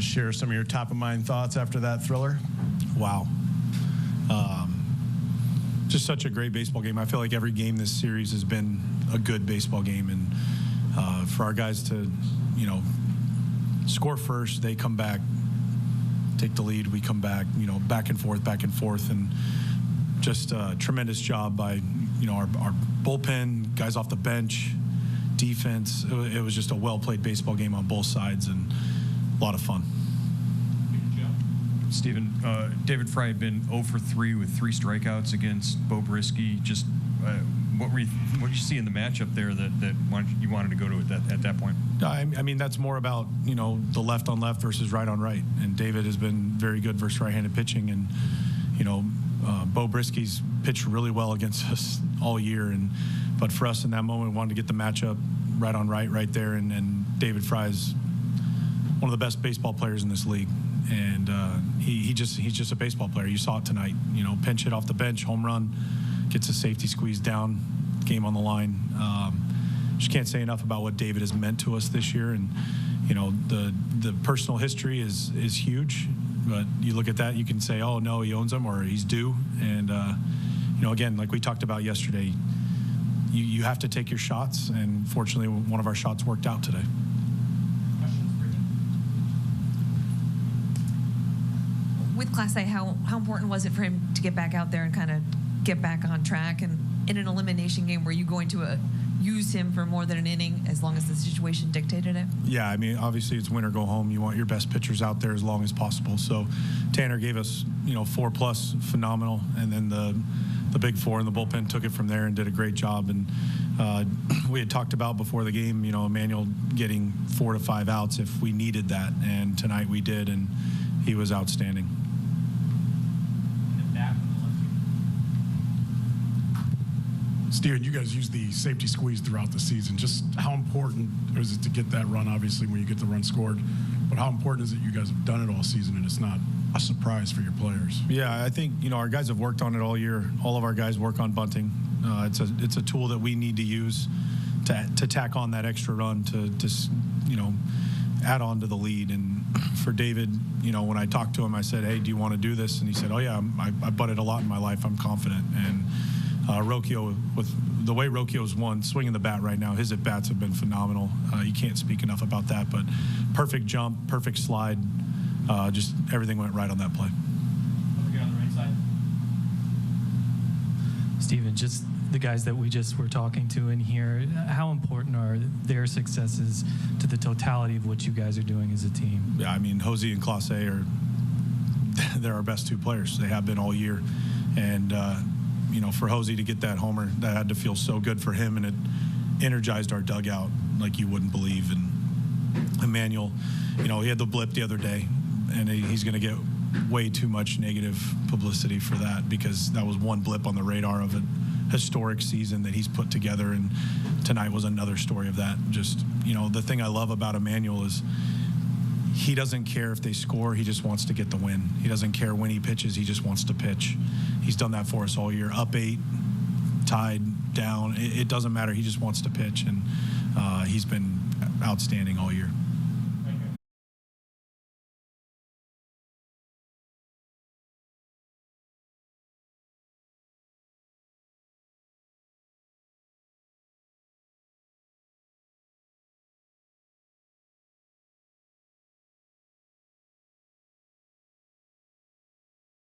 just share some of your top-of-mind thoughts after that thriller? Wow. Just such a great baseball game. I feel like every game this series has been a good baseball game. And for our guys to, score first, they come back, take the lead, we come back, back and forth. And just a tremendous job by, our bullpen, guys off the bench, defense. It was just a well-played baseball game on both sides and a lot of fun. Steven, David Fry had been 0 for 3 with 3 strikeouts against Bo Brisky. Just what did you see in the matchup there that you wanted to go to at that point? I mean, that's more about, the left on left versus right on right. And David has been very good versus right-handed pitching. And, Bo Brisky's pitched really well against us all year. But for us in that moment, we wanted to get the matchup right on right there. And David Fry is one of the best baseball players in this league. And he's just a baseball player. You saw it tonight. Pinch hit off the bench, home run, gets a safety squeeze down, game on the line. Just can't say enough about what David has meant to us this year. And the personal history is huge. But you look at that, you can say, oh no, he owns them or he's due. And again, like we talked about yesterday, you have to take your shots. And fortunately, one of our shots worked out today. With Class A, how important was it for him to get back out there and kind of get back on track? And in an elimination game, were you going to use him for more than an inning as long as the situation dictated it? Yeah, I mean, obviously it's win or go home. You want your best pitchers out there as long as possible. So Tanner gave us, 4+, phenomenal. And then the big 4 in the bullpen took it from there and did a great job. And we had talked about before the game, Emmanuel getting 4 to 5 outs if we needed that. And tonight we did, and he was outstanding. Steven, you guys use the safety squeeze throughout the season. Just how important is it to get that run, obviously, when you get the run scored? But how important is it you guys have done it all season and it's not a surprise for your players? Yeah, I think, our guys have worked on it all year. All of our guys work on bunting. It's a tool that we need to use to tack on that extra run to add on to the lead. And for David, when I talked to him, I said, hey, do you want to do this? And he said, oh, yeah, I butted a lot in my life. I'm confident. And Rocchio, with the way Rocchio's won, swinging the bat right now, his at-bats have been phenomenal. You can't speak enough about that. But perfect jump, perfect slide. Just everything went right on that play. Over here on the right side. Steven, just the guys that we just were talking to in here, how important are their successes to the totality of what you guys are doing as a team? Yeah, I mean, Jose and Clase they're our best 2 players. They have been all year. And, for Jose to get that homer, that had to feel so good for him, and it energized our dugout like you wouldn't believe. And Emmanuel, he had the blip the other day, and he's going to get way too much negative publicity for that because that was one blip on the radar of a historic season that he's put together, and tonight was another story of that. Just, the thing I love about Emmanuel is he doesn't care if they score. He just wants to get the win. He doesn't care when he pitches. He just wants to pitch. He's done that for us all year. Up 8, tied, down. It doesn't matter. He just wants to pitch, and he's been outstanding all year.